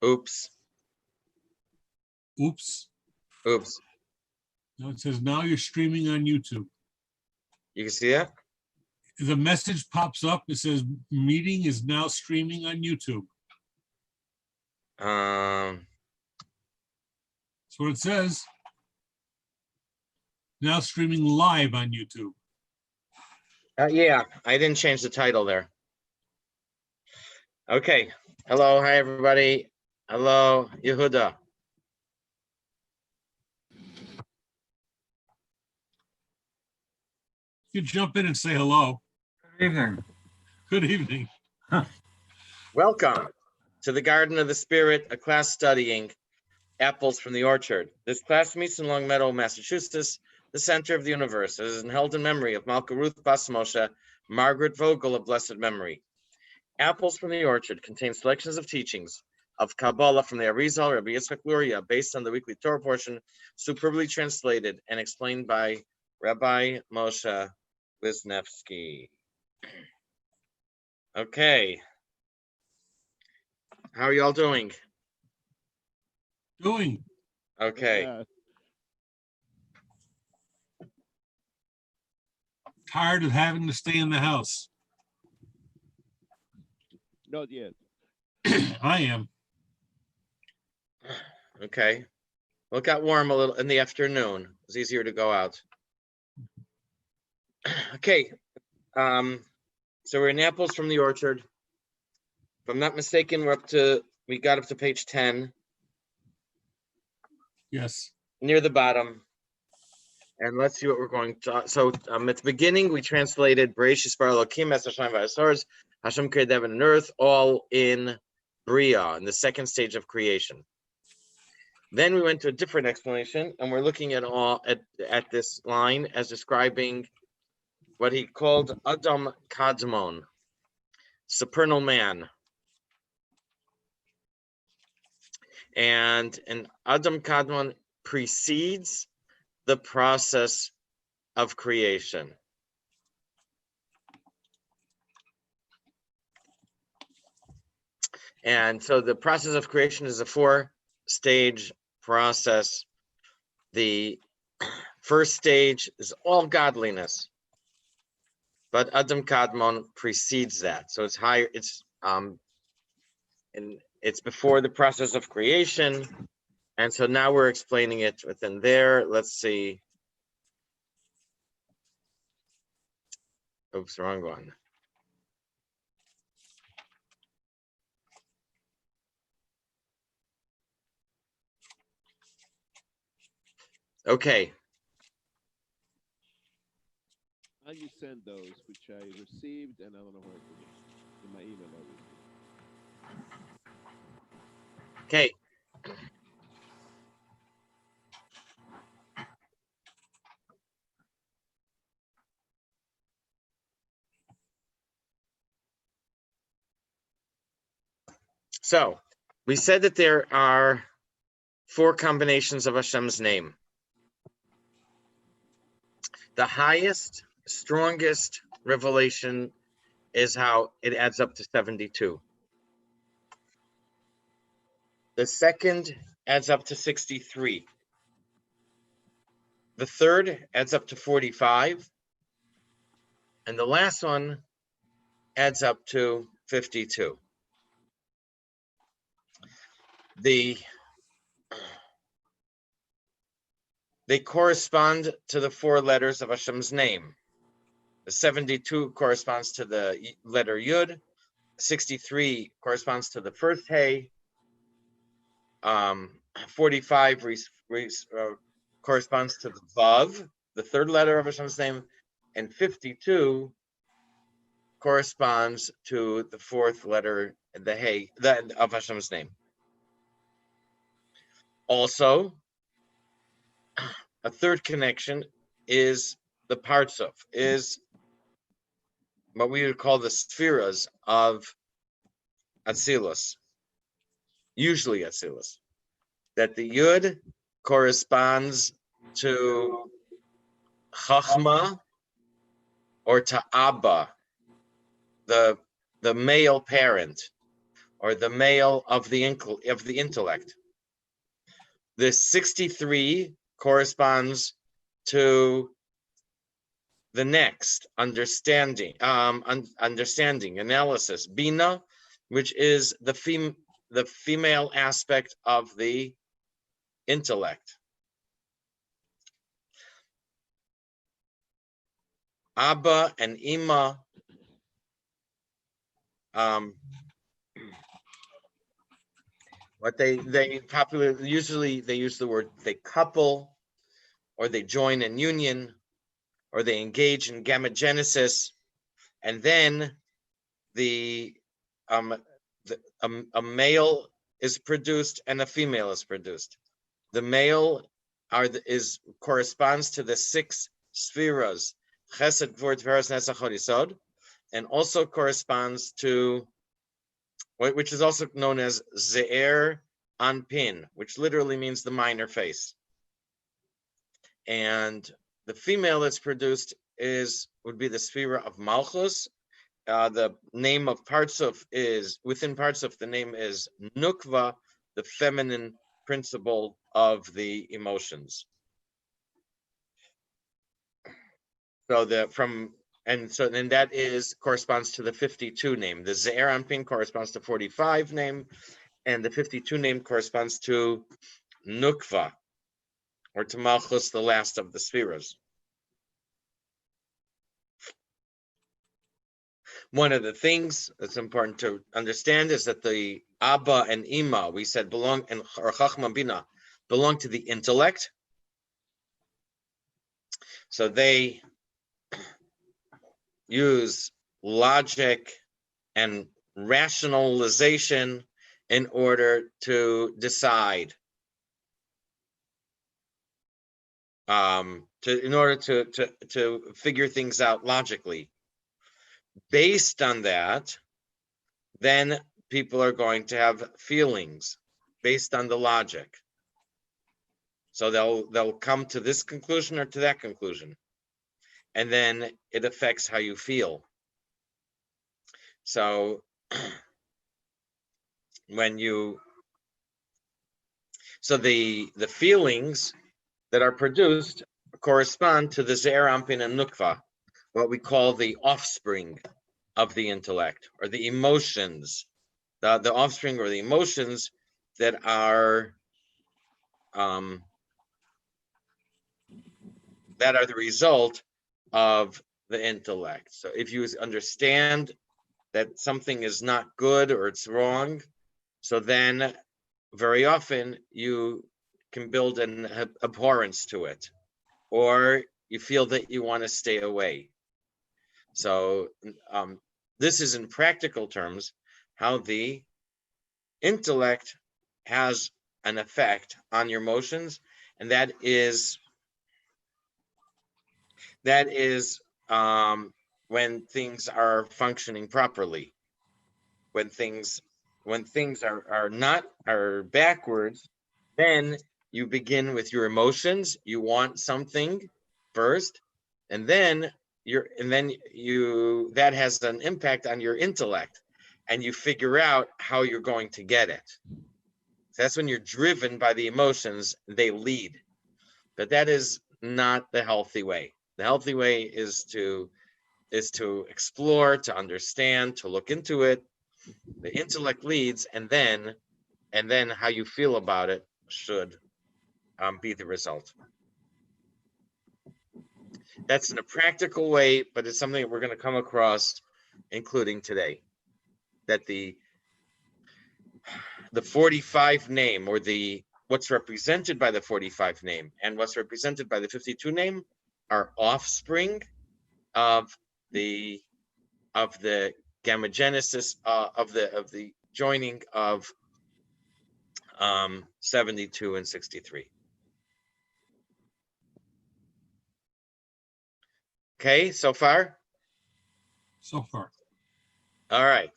Oops. Oops. Oops. No, it says now you're streaming on YouTube. You can see that? The message pops up. It says meeting is now streaming on YouTube. That's what it says. Now streaming live on YouTube. Yeah, I didn't change the title there. Okay. Hello. Hi, everybody. Hello, Yehuda. You jump in and say hello. Good evening. Good evening. Welcome to the Garden of the Spirit, a class studying apples from the orchard. This class meets in Long Meadow, Massachusetts, the center of the universe. It is held in memory of Malka Ruth Bas Moshe, Margaret Vogel of blessed memory. Apples from the Orchard contain selections of teachings of Kabbalah from the Arizal, Rabbi Yitzchak Luria, based on the weekly Torah portion, superbly translated and explained by Rabbi Moshe Wisniewski. Okay. How are you all doing? Doing. Okay. Tired of having to stay in the house. Not yet. I am. Okay. Well, it got warm a little in the afternoon. It was easier to go out. Okay. So we're in Apples from the Orchard. If I'm not mistaken, we got up to page 10. Yes. Near the bottom. And let's see what we're going to. So at the beginning, we translated Bereshis bara Elokim es Hashem v'Asores, Hashem created heaven and earth, all in Bria, in the second stage of creation. Then we went to a different explanation, and we're looking at this line as describing what he called Adam Kadmon, supernal man. And Adam Kadmon precedes the process of creation. And so the process of creation is a 4-stage process. The first stage is all godliness, but Adam Kadmon precedes that. So it's higher, and it's before the process of creation. And so now we're explaining it within there. Let's see. Oops, wrong one. Okay. And you send those, which I received, and I don't know where it is. In my email, obviously. Okay. So we said that there are 4 combinations of Hashem's name. The highest, strongest revelation is how it adds up to 72. The second adds up to 63. The third adds up to 45. And the last one adds up to 52. They correspond to the 4 letters of Hashem's name. The 72 corresponds to the letter Yud. 63 corresponds to the first Hey. 45 corresponds to the Vav, the 3rd letter of Hashem's name, and 52 corresponds to the 4th letter, the Hey, of Hashem's name. Also, a 3rd connection is the Partsuf, is what we would call the spheres of Atzilus, usually Atzilus. That the Yud corresponds to Chachma or to Abba, the male parent, or the male of the intellect. The 63 corresponds to the next understanding, understanding, analysis, bina, which is the female aspect of the intellect. Abba and Ima, what they popularly, usually they use the word, they couple, or they join in union, or they engage in gamegenesis, and then a male is produced and a female is produced. The male corresponds to the 6 spheras, Chesed, Gvur, Tiferes, Netzach, Hod, Yesod, and also corresponds to, which is also known as Ze'er Anpin, which literally means the minor face. And the female that's produced would be the Sphera of Malchus. The name of Partsuf is, within Partsuf, the name is Nukva, the feminine principle of the emotions. So that corresponds to the 52 name. The Ze'er Anpin corresponds to 45 name, and the 52 name corresponds to Nukva, or to Malchus, the last of the spheres. One of the things that's important to understand is that the Abba and Ima, we said, belong, and Chachma Bina, belong to the intellect. So they use logic and rationalization in order to decide, in order to figure things out logically. Based on that, then people are going to have feelings based on the logic. So they'll come to this conclusion or to that conclusion, and then it affects how you feel. So the feelings that are produced correspond to the Ze'er Anpin and Nukva, what we call the offspring of the intellect, or the emotions, the offspring or the emotions that are the result of the intellect. So if you understand that something is not good or it's wrong, so then very often you can build an abhorrence to it, or you feel that you want to stay away. So this is, in practical terms, how the intellect has an effect on your emotions, and that is when things are functioning properly. When things are backwards, then you begin with your emotions. You want something first, and then that has an impact on your intellect, and you figure out how you're going to get it. So that's when you're driven by the emotions, they lead. But that is not the healthy way. The healthy way is to explore, to understand, to look into it. The intellect leads, and then how you feel about it should be the result. That's in a practical way, but it's something that we're going to come across, including today, that the 45 name, or what's represented by the 45 name and what's represented by the 52 name, are offspring of the gamegenesis, of the joining of 72 and 63. Okay, so far? So far. All right.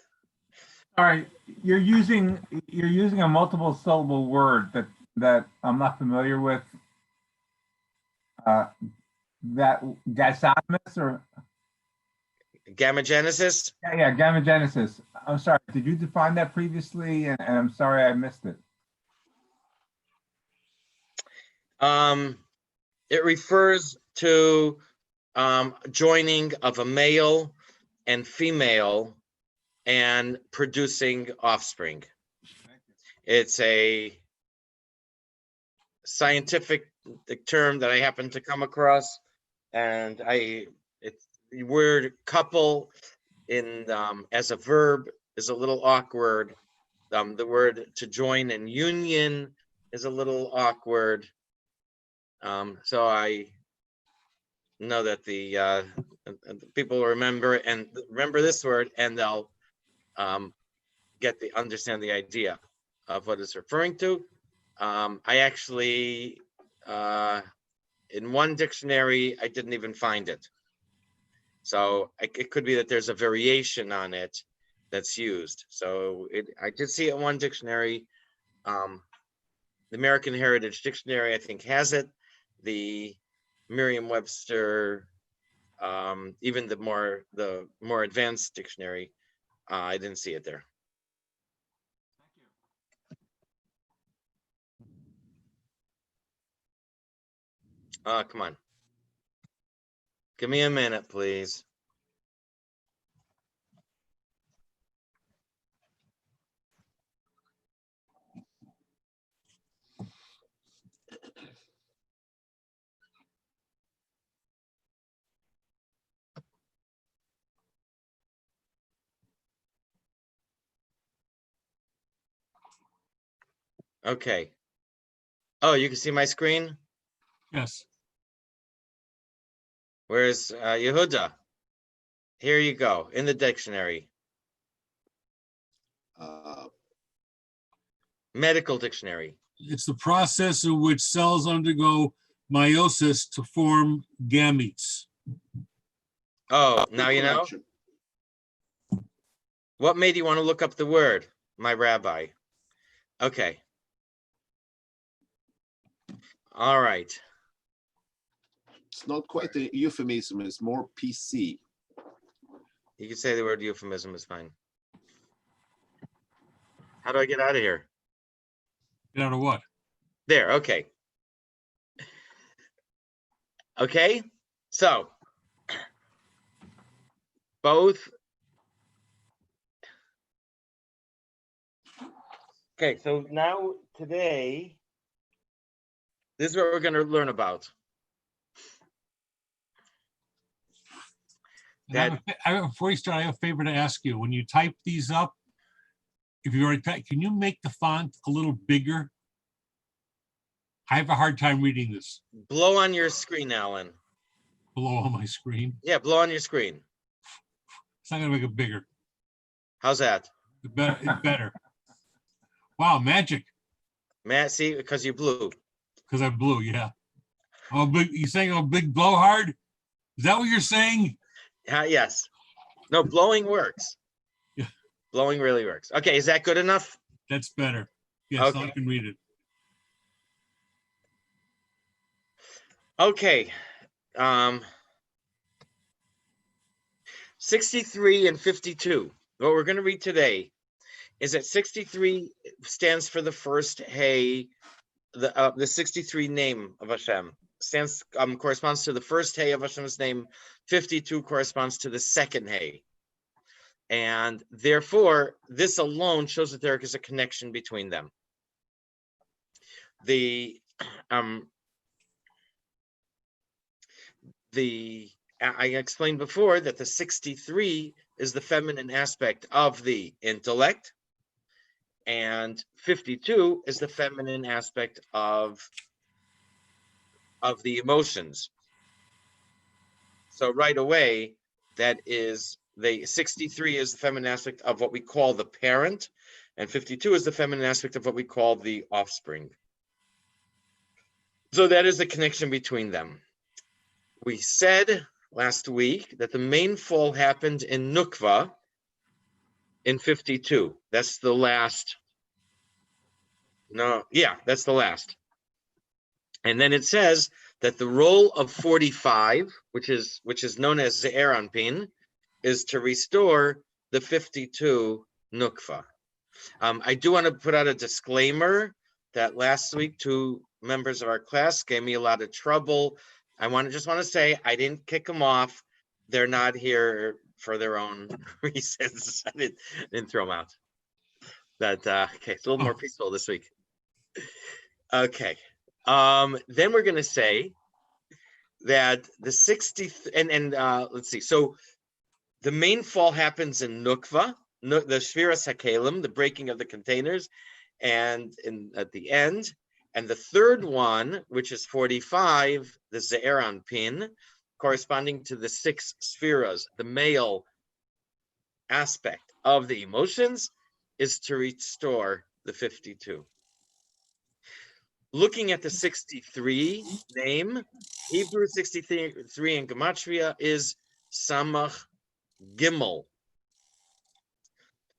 All right, you're using a multiple syllable word that I'm not familiar with. That gasonomous, or Gamegenesis? yeah, gamegenesis. I'm sorry, did you define that previously? And I'm sorry I missed it. It refers to joining of a male and female and producing offspring. It's a scientific term that I happen to come across, and it's the word couple in as a verb is a little awkward. The word to join in union is a little awkward. So I know that the people remember this word, and they'll understand the idea of what it's referring to. I actually, in one dictionary, I didn't even find it. So it could be that there's a variation on it that's used. So I did see it in one dictionary. The American Heritage Dictionary, I think, has it. The Merriam-Webster, even the more advanced dictionary, I didn't see it there. Come on. Give me a minute, please. Okay. Oh, you can see my screen? Yes. Where's Yehuda? Here you go, in the dictionary. Medical dictionary. It's the process in which cells undergo meiosis to form gametes. Oh, now you know? What made you want to look up the word, my rabbi? Okay. All right. It's not quite a euphemism, it's more PC. You can say the word euphemism is fine. How do I get out of here? Get out of what? There, okay. Okay, so both. Okay, so now today, this is what we're going to learn about. Before you start, I have a favor to ask you. When you type these up, if you already typed, can you make the font a little bigger? I have a hard time reading this. Blow on your screen, Alan. Below on my screen. Yeah, blow on your screen. It's not gonna make it bigger. How's that? It's better. Wow, magic. Matt, see, because you blew. Because I blew, yeah. Oh, big. You saying a big blowhard? Is that what you're saying? Yes. No, blowing works. Yeah. Blowing really works. Okay, is that good enough? That's better. Yes, Okay. I can read it. Okay. 63 and 52. What we're going to read today is that 63 stands for the first hay, the 63 name of Hashem. Corresponds to the first hay of Hashem's name. 52 corresponds to the second hay. And therefore, this alone shows that there is a connection between them. I explained before that the 63 is the feminine aspect of the intellect, and 52 is the feminine aspect of the emotions. So right away, that is the 63 is the feminine aspect of what we call the parent, and 52 is the feminine aspect of what we call the offspring. So that is the connection between them. We said last week that the main fall happened in Nukva in 52. That's the last. No, yeah, that's the last. And then it says that the role of 45, which is known as Ze'er Anpin, is to restore the 52 Nukva. I do want to put out a disclaimer that last week 2 members of our class gave me a lot of trouble. I just want to say I didn't kick them off. They're not here for their own reasons. I didn't throw them out. But okay, it's a little more peaceful this week. Okay. Then we're gonna say that the 60th and let's see. So the main fall happens in Nukva, the Shviras HaKelim, the breaking of the containers, and at the end. And the third one, which is 45, the Ze'er Anpin, corresponding to the 6 spheras, the male aspect of the emotions, is to restore the 52. Looking at the 63 name, Hebrew 63 in Gematria is Samach Gimel.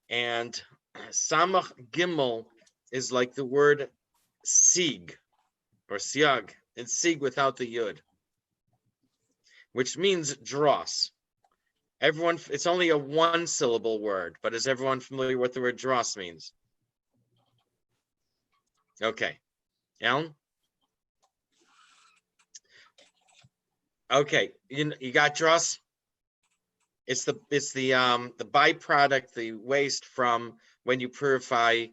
And Samach Gimel is like the word Sieg or Siag. It's Sieg without the Yud, which means dross. Everyone, it's only a 1-syllable word, but is everyone familiar with the word dross means? Okay. Alan? Okay, you got dross? It's the byproduct, the waste from when you purify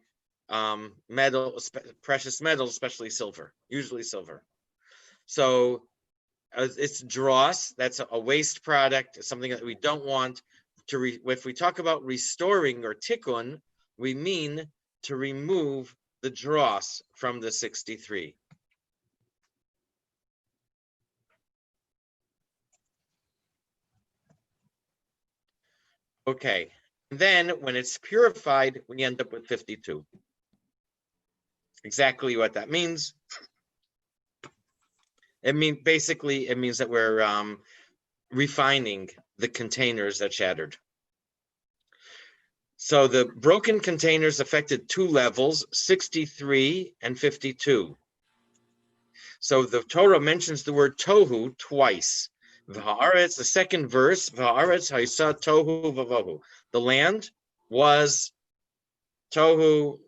metal, precious metals, especially silver, usually silver. So it's dross. That's a waste product. It's something that we don't want to. If we talk about restoring or tikkun, we mean to remove the dross from the 63. Okay, then when it's purified, we end up with 52. Exactly what that means. Basically, it means that we're refining the containers that shattered. So the broken containers affected 2 levels, 63 and 52. So the Torah mentions the word tohu twice. V'haaretz, the second verse, v'haaretz ha'isa tohu v'vohu. The land was tohu.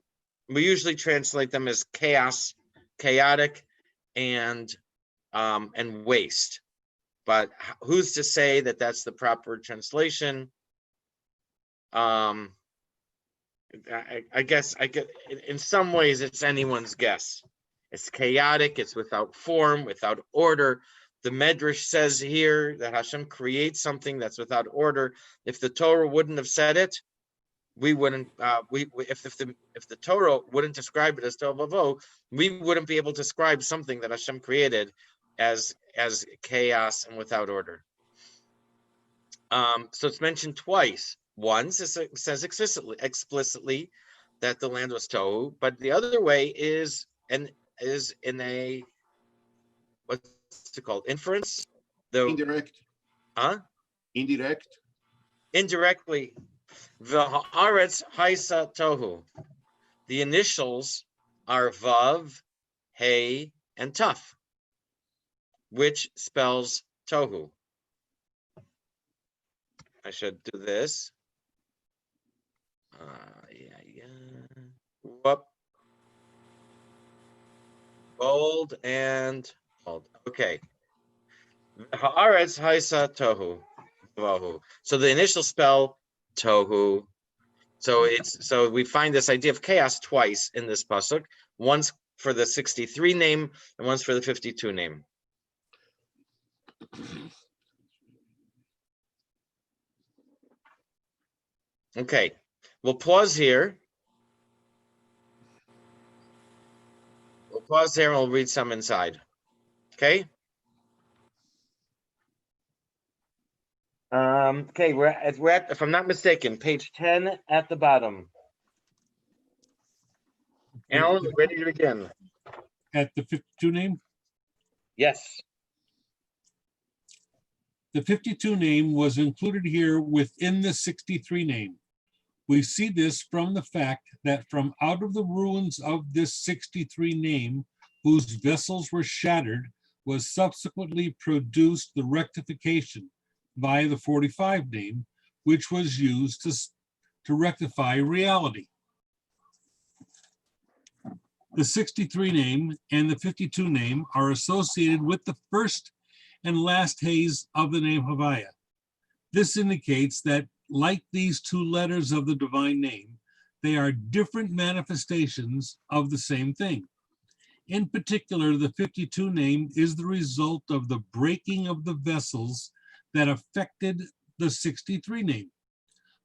We usually translate them as chaos, chaotic, and waste. But who's to say that that's the proper translation? I guess in some ways it's anyone's guess. It's chaotic, it's without form, without order. The Medrash says here that Hashem creates something that's without order. If the Torah wouldn't have said it, we wouldn't. If the Torah wouldn't describe it as tohu, we wouldn't be able to describe something that Hashem created as chaos and without order. So it's mentioned twice. Once it says explicitly that the land was tohu, but the other way is in a, what's it called? Inference? Indirect. Huh? Indirect. Indirectly. V'haaretz haisa tohu. The initials are Vav, Hey, and Taf, which spells tohu. I should do this. Whoop. Bold and bold. Okay. Haaretz haisa tohu. So the initial spell tohu. So we find this idea of chaos twice in this pasuk. Once for the 63 name and once for the 52 name. Okay, we'll pause here. We'll pause here and we'll read some inside. Okay. Okay, we're at, if I'm not mistaken, page 10 at the bottom. Alan, ready to begin? At the 52 name? Yes. The 52 name was included here within the 63 name. We see this from the fact that from out of the ruins of this 63 name, whose vessels were shattered, was subsequently produced the rectification via the 45 name, which was used to rectify reality. The 63 name and the 52 name are associated with the first and last hays of the name Havaya. This indicates that, like these two letters of the divine name, they are different manifestations of the same thing. In particular, the 52 name is the result of the breaking of the vessels that affected the 63 name.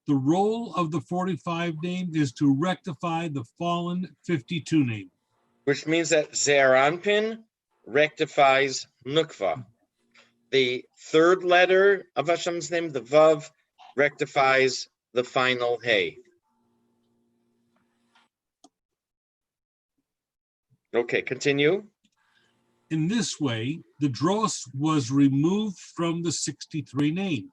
The role of the 45 name is to rectify the fallen 52 name. Which means that Ze'er Anpin rectifies Nukva. The third letter of Hashem's name, the Vav, rectifies the final Hey. Okay, continue. In this way, the dross was removed from the 63 name.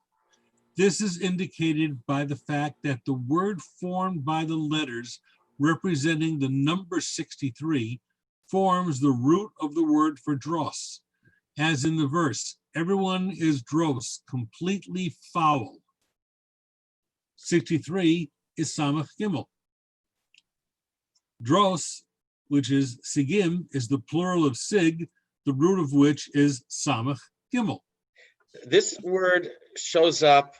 This is indicated by the fact that the word formed by the letters representing the number 63 forms the root of the word for dross. As in the verse, everyone is dross, completely foul. 63 is Samach Gimel. Dross, which is Sigim, is the plural of Sig, the root of which is Samach Gimel. This word shows up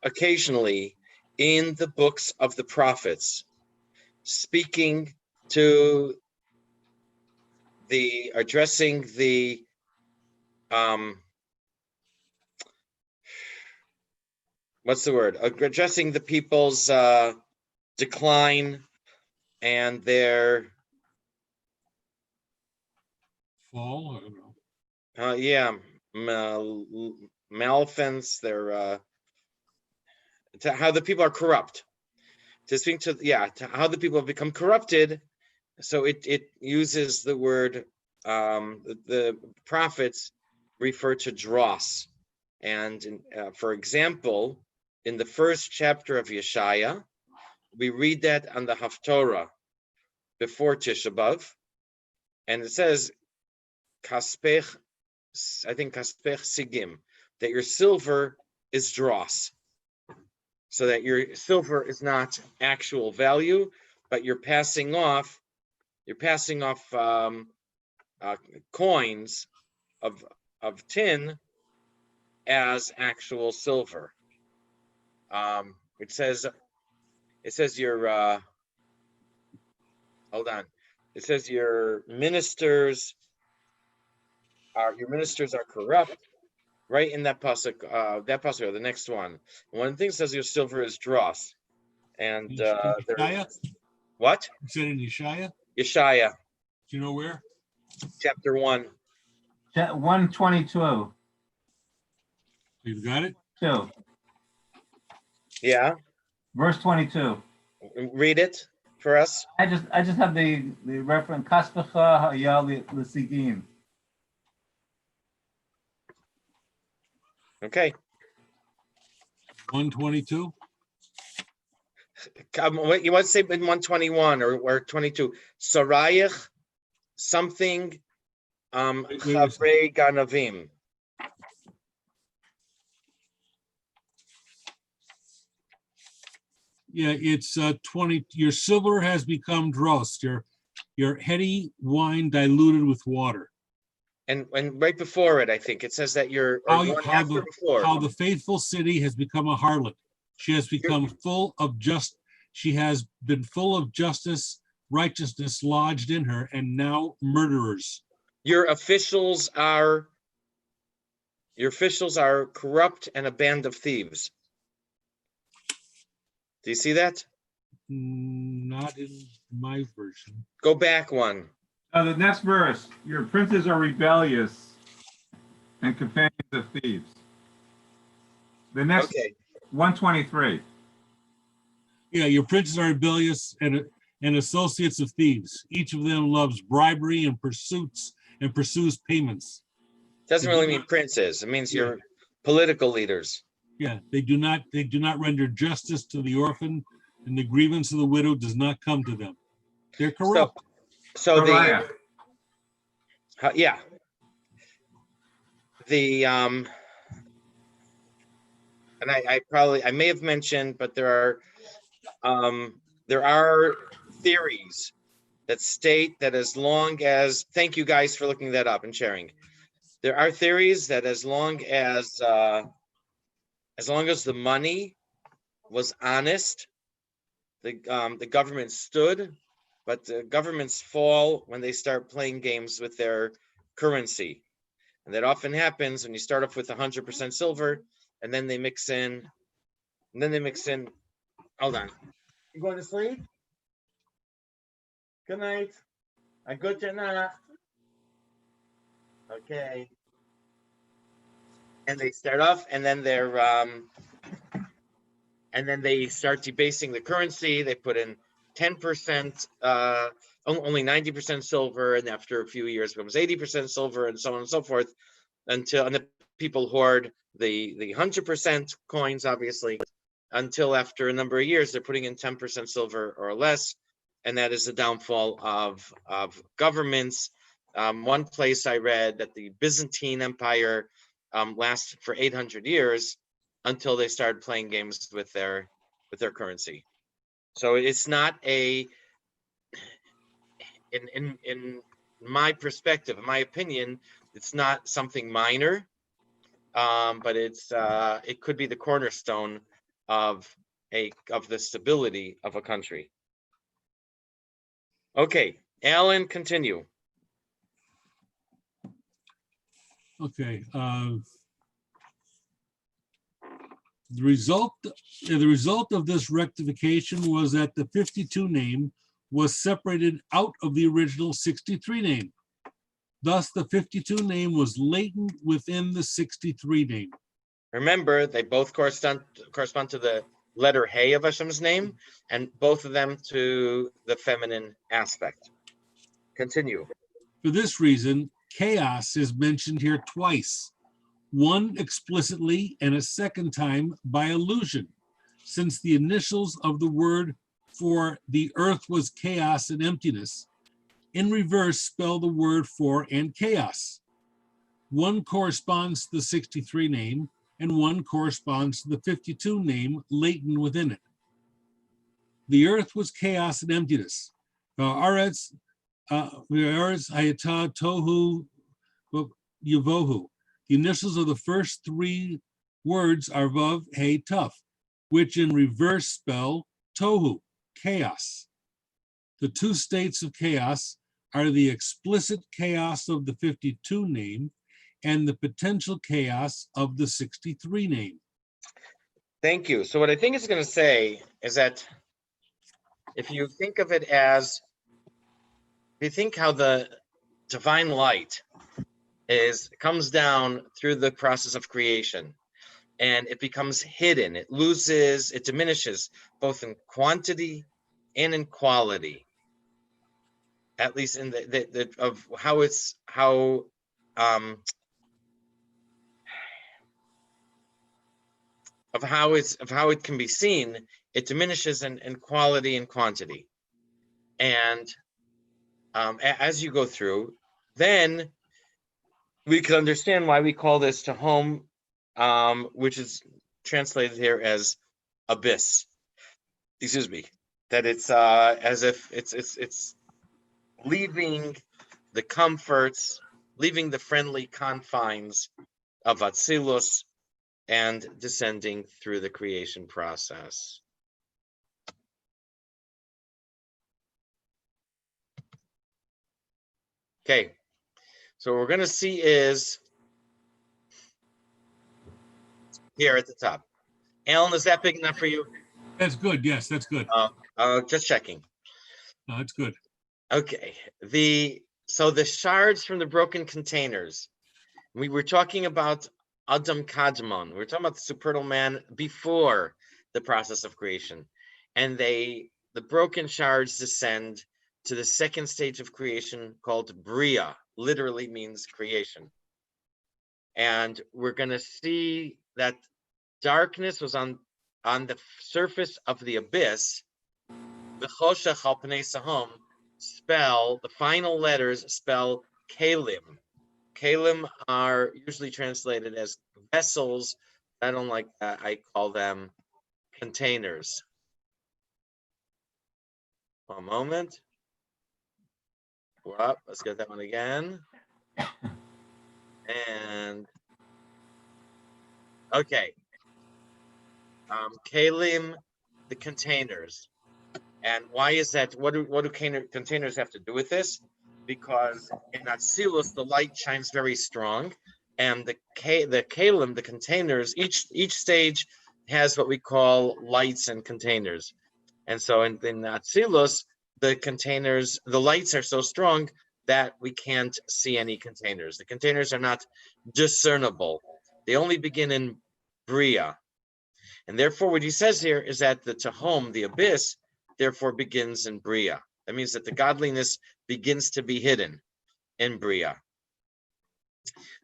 occasionally in the books of the prophets, speaking to addressing the what's the word? Addressing the people's decline and their Fall, I don't know. malfeasance, their to how the people are corrupt. To speak to to how the people have become corrupted. So it uses the word, the prophets refer to dross. And for example, in the first chapter of Yeshaya, we read that on the Haftorah before Tisha B'Av, and it says, Kaspech, I think Kaspech Sigim, that your silver is dross. So that your silver is not actual value, but you're passing off coins of tin as actual silver. It says your hold on. It says your ministers are corrupt. Right in that pasuk, the next one. One thing says your silver is dross, and Yeshaya? what? You said in Yeshaya? Yeshaya, Do you know where? chapter 1. 122. You've got it? 2. Yeah, Verse 22. read it for us. I just have the reference Kaspecha Hayal L'Sigim. Okay. 122? What you want to say in 121 or 22? Sarayach, something, Chavrei Ganavim. Yeah, it's 20. Your silver has become dross, your heady wine diluted with water. And right before it, I think it says that you're How the before. faithful city has become a harlot. She has become she has been full of justice, righteousness lodged in her, and now murderers. Your officials are corrupt and a band of thieves. Do you see that? Not in my version. Go back one. The next verse, your princes are rebellious and companions of thieves. The next, Okay. 123. Yeah, your princes are rebellious and associates of thieves. Each of them loves bribery and pursues payments. Doesn't really mean princes. It means your political leaders. Yeah, they do not render justice to the orphan, and the grievance of the widow does not come to them. They're corrupt. So Sarayach. and I may have mentioned, but there are theories that state that as long as, thank you guys for looking that up and sharing. There are theories that as long as the money was honest, the government stood, but the governments fall when they start playing games with their currency. And that often happens when you start off with 100% silver, and then they mix in, hold on. You going to sleep? Good night. A good night. Okay. And they start off, and then they start debasing the currency. They put in 10%, only 90% silver, and after a few years becomes 80% silver, and so on and so forth, and the people hoard the 100% coins, obviously, until after a number of years they're putting in 10% silver or less, and that is the downfall of governments. One place I read that the Byzantine Empire lasted for 800 years until they started playing games with their currency. So it's not in my perspective, in my opinion, it's not something minor, but it could be the cornerstone of the stability of a country. Okay, Alan, continue. Okay. The result of this rectification was that the 52 name was separated out of the original 63 name. Thus, the 52 name was latent within the 63 name. Remember, they both correspond to the letter Hey of Hashem's name, and both of them to the feminine aspect. Continue. For this reason, chaos is mentioned here twice, one explicitly and a second time by allusion, since the initials of the word for the earth was chaos and emptiness, in reverse spell the word for and chaos. One corresponds to the 63 name, and one corresponds to the 52 name latent within it. The earth was chaos and emptiness. Ha'aretz hayata tohu yavohu. The initials of the first three words are Vav, Hey, Tuf, which in reverse spell tohu, chaos. The two states of chaos are the explicit chaos of the 52 name and the potential chaos of the 63 name. Thank you. So what I think it's going to say is that if you think of it as, if you think how the divine light comes down through the process of creation, and it becomes hidden, it diminishes both in quantity and in quality, at least in of how it can be seen. It diminishes in quality and quantity, and as you go through, then we can understand why we call this Tehom, which is translated here as abyss. Excuse me. That it's as if it's leaving the comforts, leaving the friendly confines of Atzilus, and descending through the creation process. Okay, so what we're going to see is here at the top. Alan, is that big enough for you? That's good. Yes, that's good. Just checking. No, that's good. Okay, so the shards from the broken containers. We were talking about Adam Kadmon. We were talking about the supernal man before the process of creation, and the broken shards descend to the second stage of creation called Bria. Literally means creation, and we're going to see that darkness was on the surface of the abyss. The Choshech al Pnei Sahom spell, the final letters spell Kalim. Kalim are usually translated as vessels I don't like that. I call them containers. One moment. We're up. Let's get that one again. And okay. Kalim, the containers. And why is that? What do containers have to do with this? Because in Atzilus, the light shines very strong, and the kalim, the containers, each stage has what we call lights and containers. And so in Atzilus, the containers, the lights are so strong that we can't see any containers. The containers are not discernible. They only begin in Bria. And therefore, what he says here is that the Tehom, the abyss, therefore begins in Bria. That means that the godliness begins to be hidden in Bria.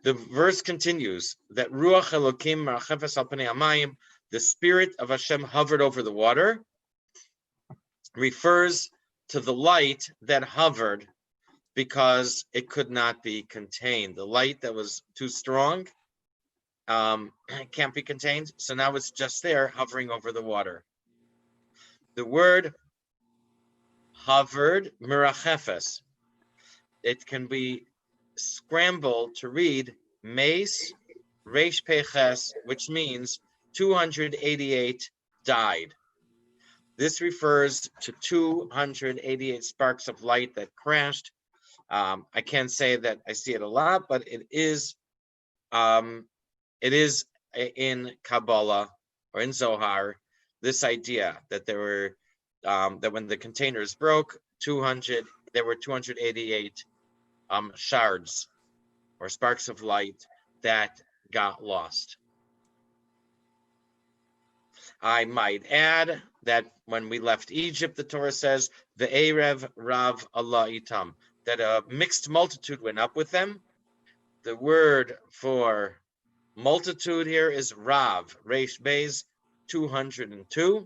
The verse continues that Ruach Elokim Marachefes al Panei Hamayim, the spirit of Hashem hovered over the water, refers to the light that hovered because it could not be contained. The light that was too strong can't be contained. So now it's just there hovering over the water. The word hovered, mirachefes, it can be scrambled to read Mace Reish Peches, which means 288 died. This refers to 288 sparks of light that crashed. I can't say that I see it a lot, but it is in Kabbalah or in Zohar, this idea that there were that when the containers broke, there were 288 shards or sparks of light that got lost. I might add that when we left Egypt, the Torah says, "Ve'erev Rav Allah itam," that a mixed multitude went up with them. The word for multitude here is Rav, Reish Beis, 202.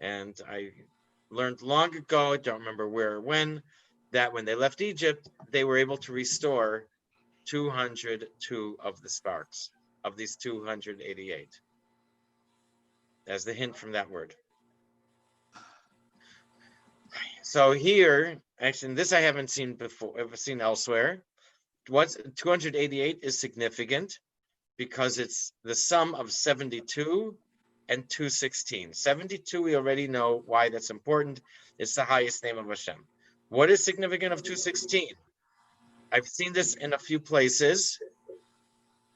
And I learned long ago, I don't remember where or when, that when they left Egypt, they were able to restore 202 of the sparks of these 288. As the hint from that word. So here, actually, this I haven't seen before, ever seen elsewhere. What's 288 is significant because it's the sum of 72 and 216. 72, we already know why that's important. It's the highest name of Hashem. What is significant of 216? I've seen this in a few places.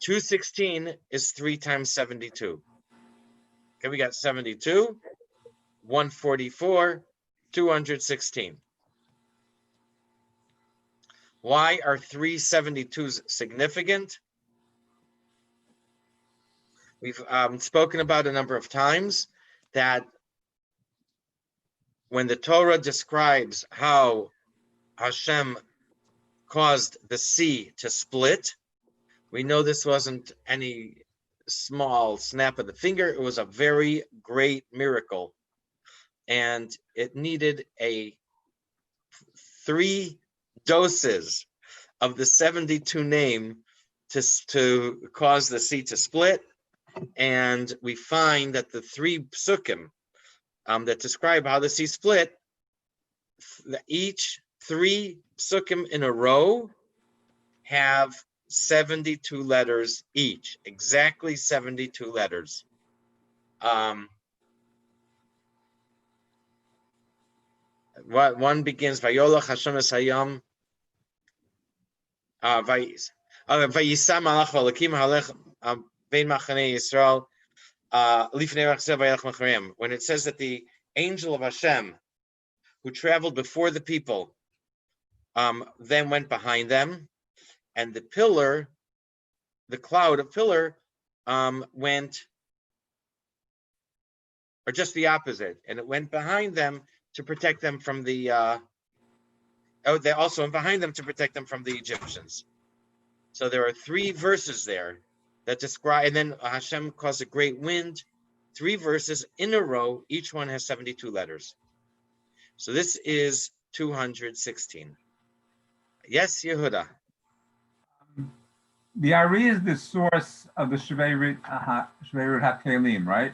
216 is 3 times 72. Okay, we got 72, 144, 216. Why are 372s significant? We've spoken about a number of times that when the Torah describes how Hashem caused the sea to split, we know this wasn't any small snap of the finger. It was a very great miracle. And it needed 3 doses of the 72 name to cause the sea to split. And we find that the 3 psukim that describe how the sea split, each 3 psukim in a row have 72 letters each, exactly 72 letters. One begins Vayolach Hashem es hayam Vayisam Malach V'Elokim Halech Bein Machanei Yisrael Lifnei Rachzeh Vayelech Machareim. When it says that the angel of Hashem, who traveled before the people, then went behind them, and the pillar, the cloud of pillar, went, or just the opposite, and it went behind them to protect them from the, they also went behind them to protect them from the Egyptians. So there are 3 verses there that describe, and then Hashem caused a great wind, 3 verses in a row, each one has 72 letters. So this is 216. Yes, Yehuda. The Ari is the source of the Shvei Rut HaKelim, right?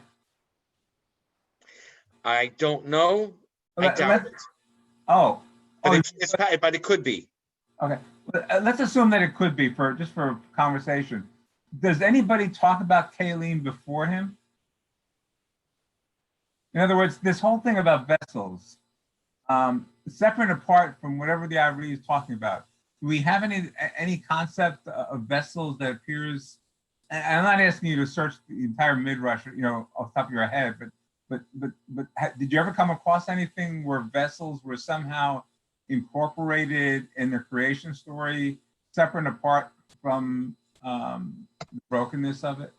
I don't know. I doubt it. Oh, But it could be. okay. Let's assume that it could be just for conversation. Does anybody talk about Kalim before him? In other words, this whole thing about vessels, separate and apart from whatever the Ari is talking about, do we have any concept of vessels that appears? And I'm not asking you to search the entire Midrash, you know, off the top of your head, but did you ever come across anything where vessels were somehow incorporated in the creation story, separate and apart from the brokenness of it?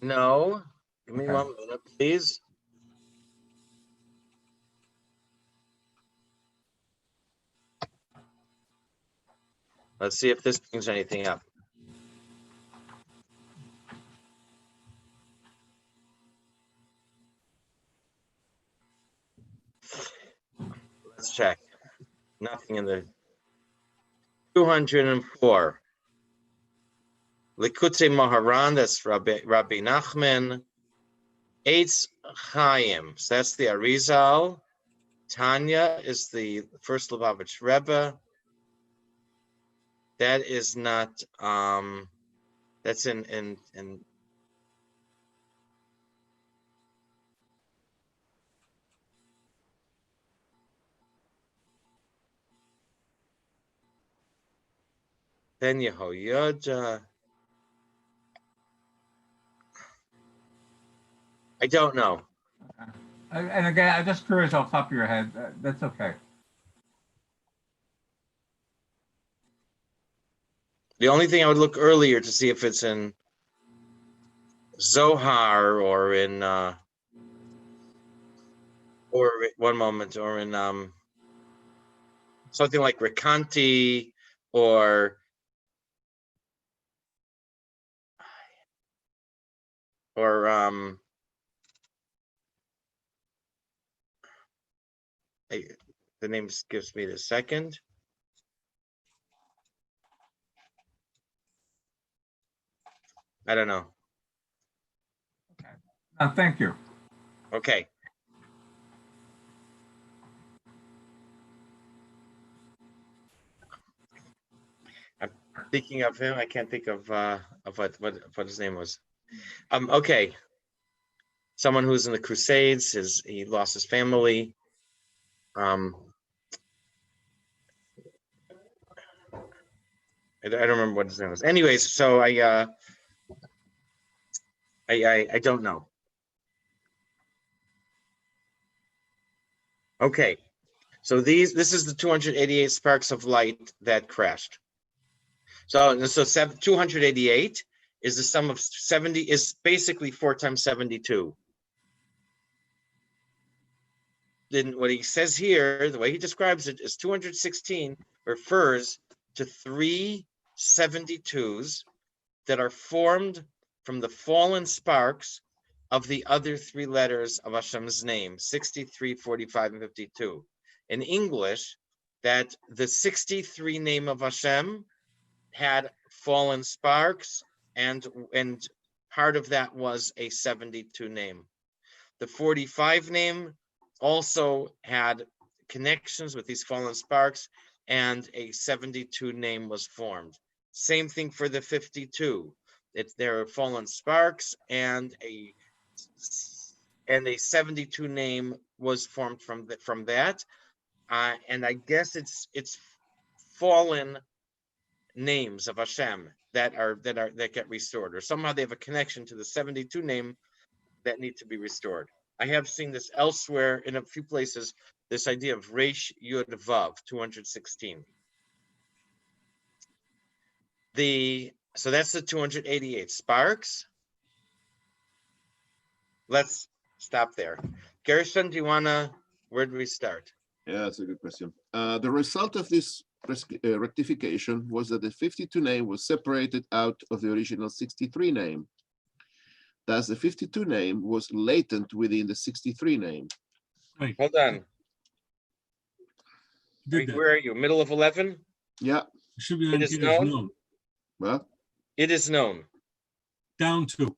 No. Give me Okay. 1 minute, please. Let's see if this brings anything up. Let's check. Nothing in the 204. Likutei Moharan, that's Rabbi Nachman. Eitz Chaim, so that's the Arizal. Tanya is the first Lubavitch Rebbe. That is not, that's in then Yehoyada. I don't know. And again, I'm just curious off the top of your head. That's okay. The only thing I would look earlier to see if it's in Zohar or in or 1 moment, or in something like Recanati or the name gives me the second. I don't know. Thank you. Okay. I'm thinking of him. I can't think of what his name was. Okay. Someone who's in the Crusades, he lost his family. I don't remember what his name was. Anyways, so I don't know. Okay, so this is the 288 sparks of light that crashed. So 288 is the sum of 70, is basically 4 times 72. Then what he says here, the way he describes it, is 216 refers to 3 72s that are formed from the fallen sparks of the other 3 letters of Hashem's name, 63, 45, and 52. In English, that the 63 name of Hashem had fallen sparks, and part of that was a 72 name. The 45 name also had connections with these fallen sparks, and a 72 name was formed. Same thing for the 52. There are fallen sparks, and a 72 name was formed from that. And I guess it's fallen names of Hashem that get restored, or somehow they have a connection to the 72 name that need to be restored. I have seen this elsewhere in a few places, this idea of Reish Yud Vav, 216. So that's the 288 sparks. Let's stop there. Gershon, where do we start? Yeah, that's a good question. The result of this rectification was that the 52 name was separated out of the original 63 name. Thus, the 52 name was latent within the 63 name. Right. Hold on. Did that. Where are you? Middle of 11? Yeah, It should be It on is it is known. known, well, It is known. down to.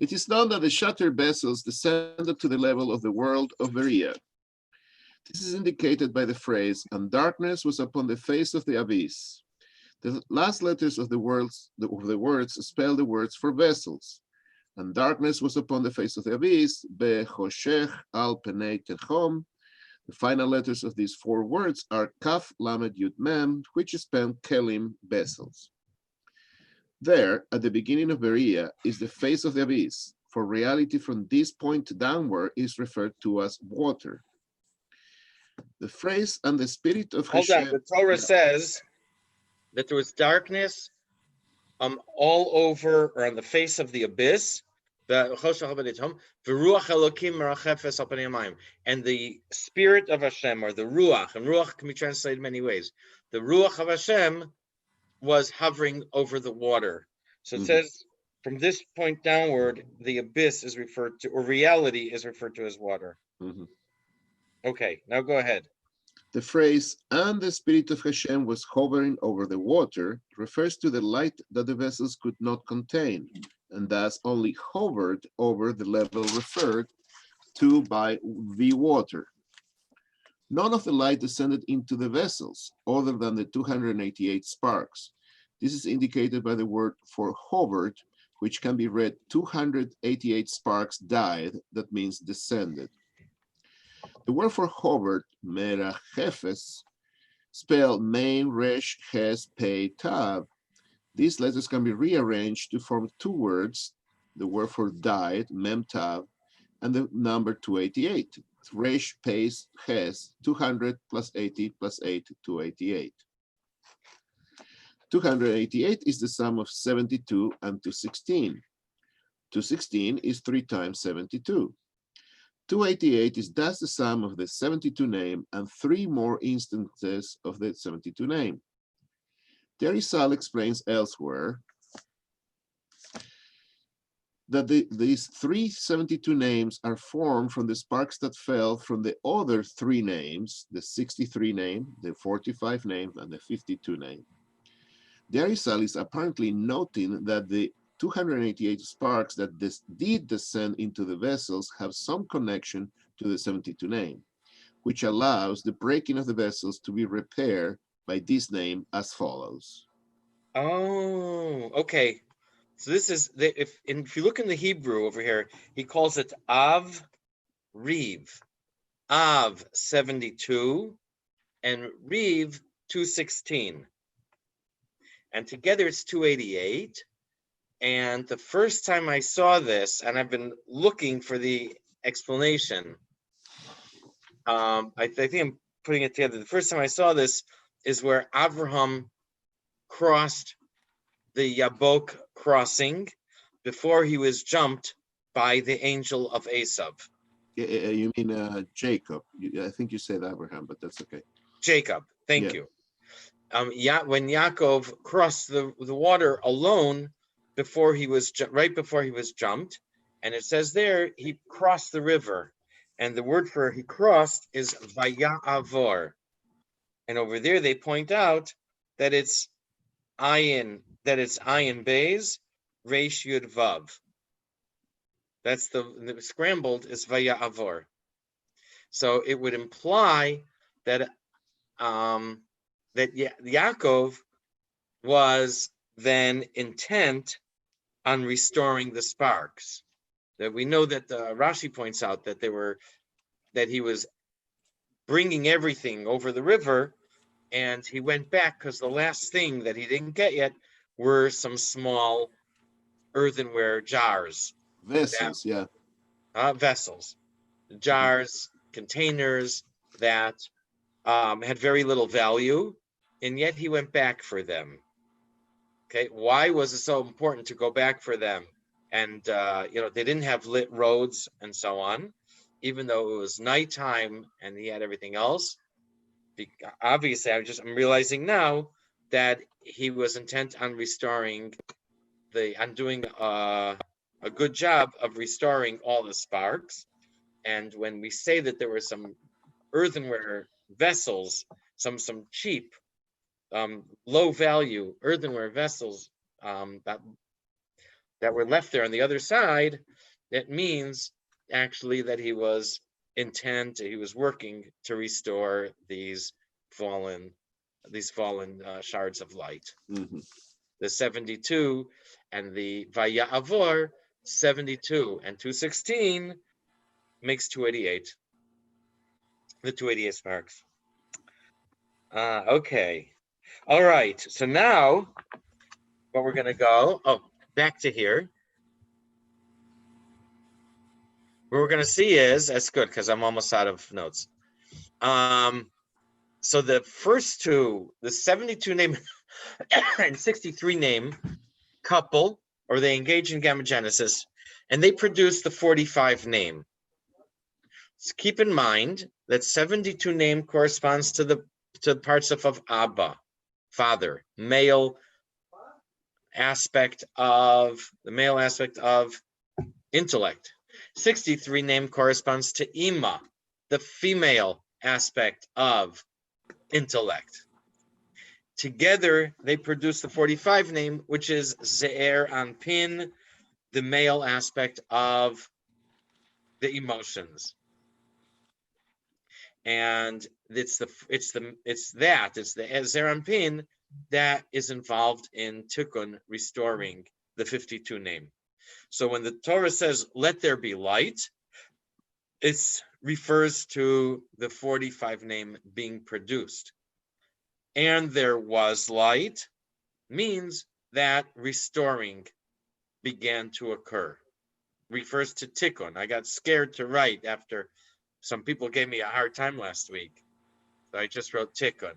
it is known that the shattered vessels descended to the level of the world of Berea. This is indicated by the phrase, and darkness was upon the face of the abyss. The last letters of the words spell the words for vessels. And darkness was upon the face of the abyss, Bechoshech al penei techom. The final letters of these four words are Kaf, Lamed, Yud, Mem, which spell Kelim, vessels. There, at the beginning of Berea, is the face of the abyss, for reality from this point downward is referred to as water. The phrase, and the spirit of Hold on. Hashem. The Torah Yeah. says that there was darkness all over or on the face of the abyss. And the spirit of Hashem, or the Ruach, and Ruach can be translated many ways. The Ruach of Hashem was hovering over the water. So it Mhm. says from this point downward, the abyss is referred to, or reality is referred to as water. Mhm. Okay, now go ahead. The phrase, and the spirit of Hashem was hovering over the water, refers to the light that the vessels could not contain, and thus only hovered over the level referred to by the water. None of the light descended into the vessels, other than the 288 sparks. This is indicated by the word for hovered, which can be read 288 sparks died, that means descended. The word for hovered, merachefes, spelled Mem, Resh, Ches, Pei, Tav. These letters can be rearranged to form two words, the word for died, Mem, Tav, and the number 288. Resh, Pei, Ches, 200 plus 80 plus 8, 288. 288 is the sum of 72 and 216. 216 is 3 times 72. 288 is thus the sum of the 72 name and 3 more instances of the 72 name. The Arizal explains elsewhere that these 372 names are formed from the sparks that fell from the other 3 names, the 63 name, the 45 name, and the 52 name. The Arizal is apparently noting that the 288 sparks that did descend into the vessels have some connection to the 72 name, which allows the breaking of the vessels to be repaired by this name as follows. Oh, okay. So this is if you look in the Hebrew over here, he calls it Av Rev. Av 72 and Rev 216. And together it's 288. And the first time I saw this, and I've been looking for the explanation, I think I'm putting it together. The first time I saw this is where Abraham crossed the Yabok crossing before he was jumped by the angel of Esav. You mean Jacob? I think you said Abraham, but that's okay. Jacob, thank Yeah. you. When Yaakov crossed the water alone right before he was jumped, and it says there he crossed the river, and the word for he crossed is vaya'avor, and over there they point out that it's ayin bays resh yud vav. That's the scrambled is vaya'avor. So it would imply that Yaakov was then intent on restoring the sparks. That we know that Rashi points out that he was bringing everything over the river, and he went back because the last thing that he didn't get yet were some small earthenware jars, Vessels, yeah. vessels, jars, containers that had very little value, and yet he went back for them. Okay, why was it so important to go back for them? And they didn't have lit roads and so on, even though it was nighttime and he had everything else. Obviously, I'm realizing now that he was intent on doing a good job of restoring all the sparks. And when we say that there were some earthenware vessels, some cheap low value earthenware vessels that were left there on the other side, that means actually that he was working to restore these fallen shards of light. Mhm. The 72 and the Vaya'avor, 72 and 216 makes 288. The 288 sparks. Okay. All right. So now what we're going to go, back to here. What we're going to see is, that's good because I'm almost out of notes. So the first two, the 72 name and 63 name couple, or they engage in gamogenesis, and they produce the 45 name. So keep in mind that 72 name corresponds to the parts of Abba, father, male aspect of intellect. 63 name corresponds to Ima, the female aspect of intellect. Together, they produce the 45 name, which is Ze'er Anpin, the male aspect of the emotions. And it's the Ze'er Anpin that is involved in Tikkun, restoring the 52 name. So when the Torah says, let there be light, it refers to the 45 name being produced. And there was light means that restoring began to occur. Refers to Tikkun. I got scared to write after some people gave me a hard time last week. So I just wrote Tikkun.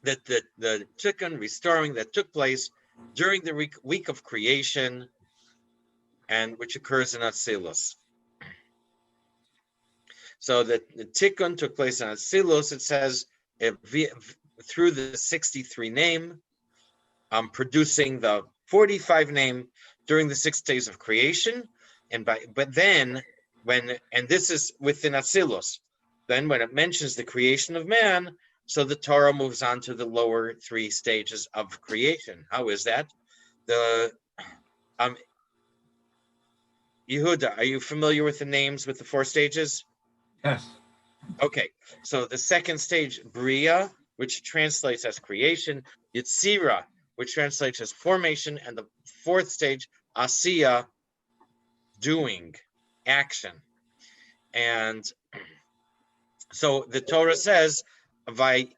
That the Tikkun restoring that took place during the week of creation, and which occurs in Atzilus. So the Tikkun took place in Atzilus. It says through the 63 name, producing the 45 name during the 6 days of creation, but then this is within Atzilus. Then when it mentions the creation of man, so the Torah moves on to the lower 3 stages of creation. How is that? Yehuda, are you familiar with the names with the 4 stages? Yes. Okay, so the second stage, Bria, which translates as creation, Yetzira, which translates as formation, and the 4th stage, Asiya, doing, action. And so the Torah says, Na'aseh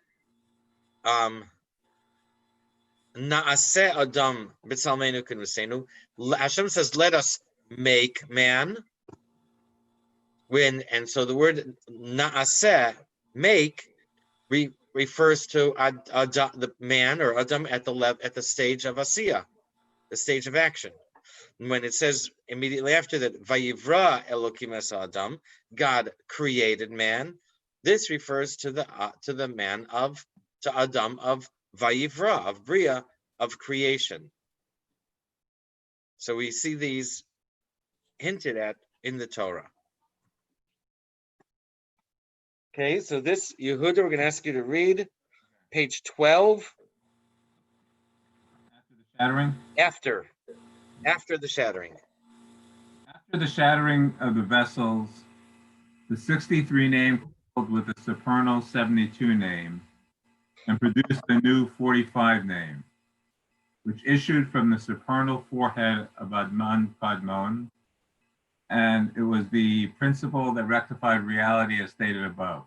Adam b'tzalmeinu k'nusenu. Hashem says, let us make man. And so the word Na'aseh, make, refers to the man or Adam at the stage of Asiya, the stage of action. And when it says immediately after that, Vayivra Elokim es Adam, God created man, this refers to the man to Adam of Vayivra, of Bria, of creation. So we see these hinted at in the Torah. Okay, so this, Yehuda, we're going to ask you to read page 12. Shattering. After the shattering. After the shattering of the vessels, the 63 name coupled with the supernal 72 name and produced the new 45 name, which issued from the supernal forehead of Adman Padmon, and it was the principle that rectified reality as stated above.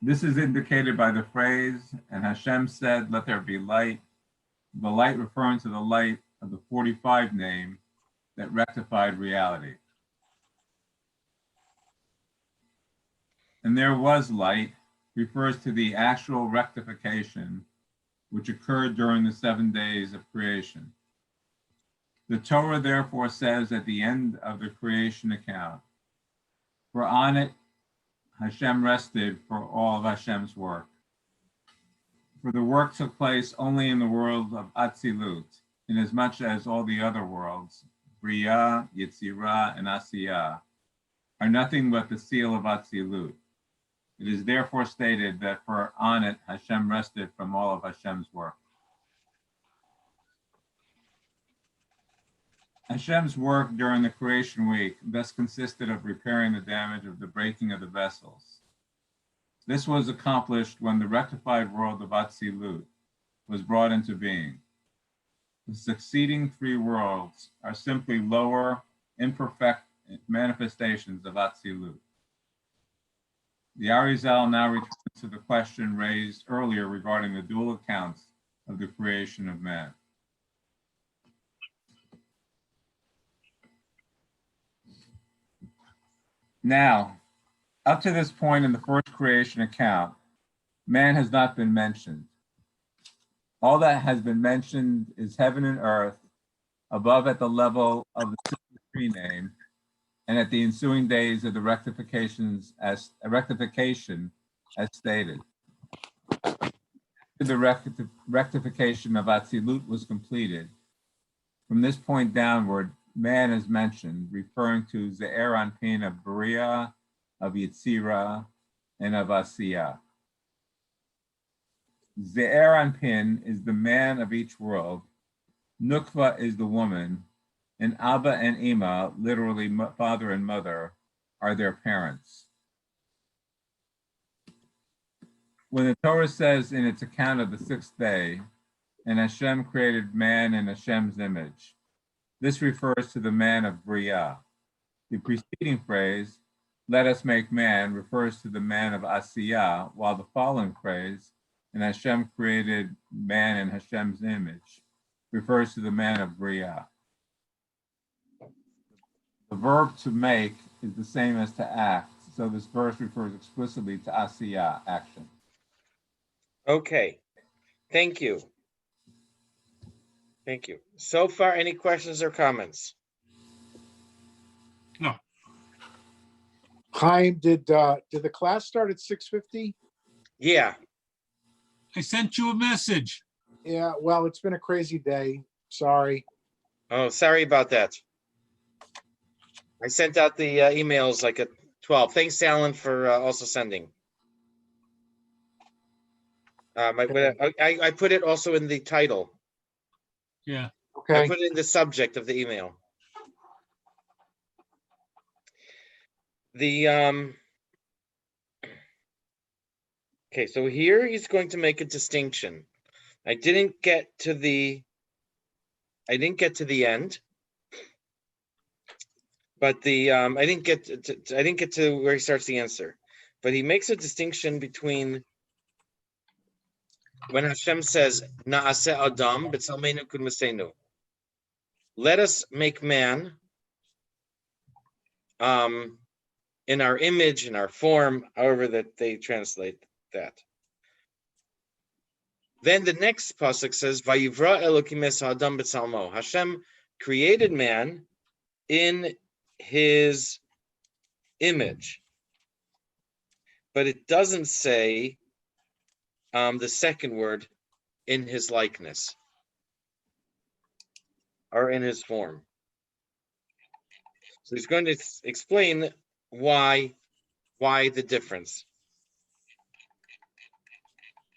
This is indicated by the phrase, and Hashem said, let there be light, the light referring to the light of the 45 name that rectified reality. And there was light refers to the actual rectification which occurred during the 7 days of creation. The Torah therefore says at the end of the creation account, for on it Hashem rested for all of Hashem's work. For the work took place only in the world of Atzilut, inasmuch as all the other worlds, Bria, Yetzirah, and Asiya, are nothing but the seal of Atzilut. It is therefore stated that for on it Hashem rested from all of Hashem's work. Hashem's work during the creation week thus consisted of repairing the damage of the breaking of the vessels. This was accomplished when the rectified world of Atzilut was brought into being. The succeeding three worlds are simply lower, imperfect manifestations of Atzilut. The Arizal now returns to the question raised earlier regarding the dual accounts of the creation of man. Now, up to this point in the first creation account, man has not been mentioned. All that has been mentioned is heaven and earth, above at the level of the 63 name, and at the ensuing days of the rectification as stated. The rectification of Atzilut was completed. From this point downward, man is mentioned, referring to Ze'er Anpin of Beria, of Yetzira, and of Asiya. Ze'er Anpin is the man of each world, Nukva is the woman, and Abba and Ima, literally father and mother, are their parents. When the Torah says in its account of the sixth day, and Hashem created man in Hashem's image, this refers to the man of Bria. The preceding phrase, let us make man, refers to the man of Asiya, while the following phrase, and Hashem created man in Hashem's image, refers to the man of Bria. The verb to make is the same as to act, so this verse refers explicitly to Asiya, action. Okay, thank you. Thank you. So far, any questions or comments? No, Chaim, did the class start at 6:50? Yeah, I sent you a message. Yeah, well, it's been a crazy day. Sorry. oh, sorry about that. I sent out the emails like at 12. Thanks, Alan, for also sending. I put it also in the title. Yeah, I Okay. put it in the subject of the email. Okay, so here he's going to make a distinction. I didn't get to the end, but I didn't get to where he starts the answer. But he makes a distinction between when Hashem says Na'aseh Adam b'tzelmeinu k'dmasenu, let us make man in our image, in our form, however that they translate that. Then the next pasuk says, "Vayivra Elokim es Adam b'tzalmo." Hashem created man in his image, but it doesn't say the second word, in his likeness or in his form. So he's going to explain why the difference.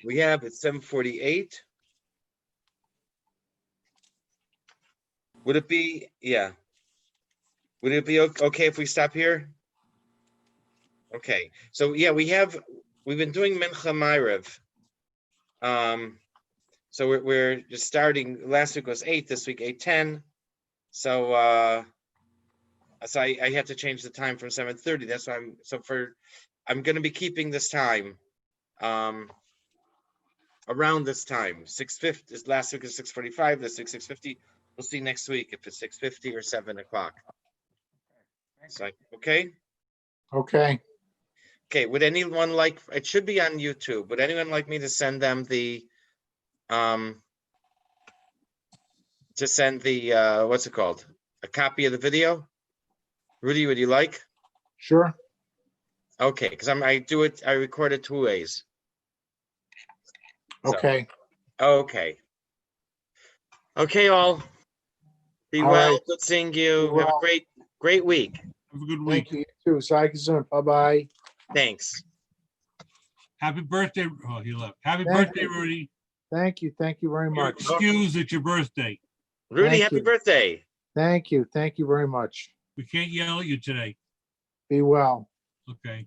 We have at 7:48. Would it be, yeah. Would it be okay if we stop here? Okay, so yeah, we've been doing Mincha Ma'ariv. So we're just starting, last week was 8, this week 8:10. So I had to change the time from 7:30. That's why I'm going to be keeping this time around this time. 6:50 last week is 6:45, this week 6:50. We'll see next week if it's 6:50 or 7 o'clock. So, okay. Okay. Okay, would anyone like, it should be on YouTube, would anyone like me to send them the what's it called? A copy of the video? Rudy, would you like? Sure. Okay, because I record it 2 ways. So, Okay. okay. Okay, all. Be All well, right. good seeing you. Be Have a well. great week. have a good week. Thank you. You too. Bye-bye. Thanks. Happy birthday. Oh, he left. Happy Thank birthday, you. Rudy. Thank you. Thank you very You're much. excused at your birthday. Rudy, Thank happy you. birthday. Thank you. Thank you very much. We can't yell at you today. Be well. Okay.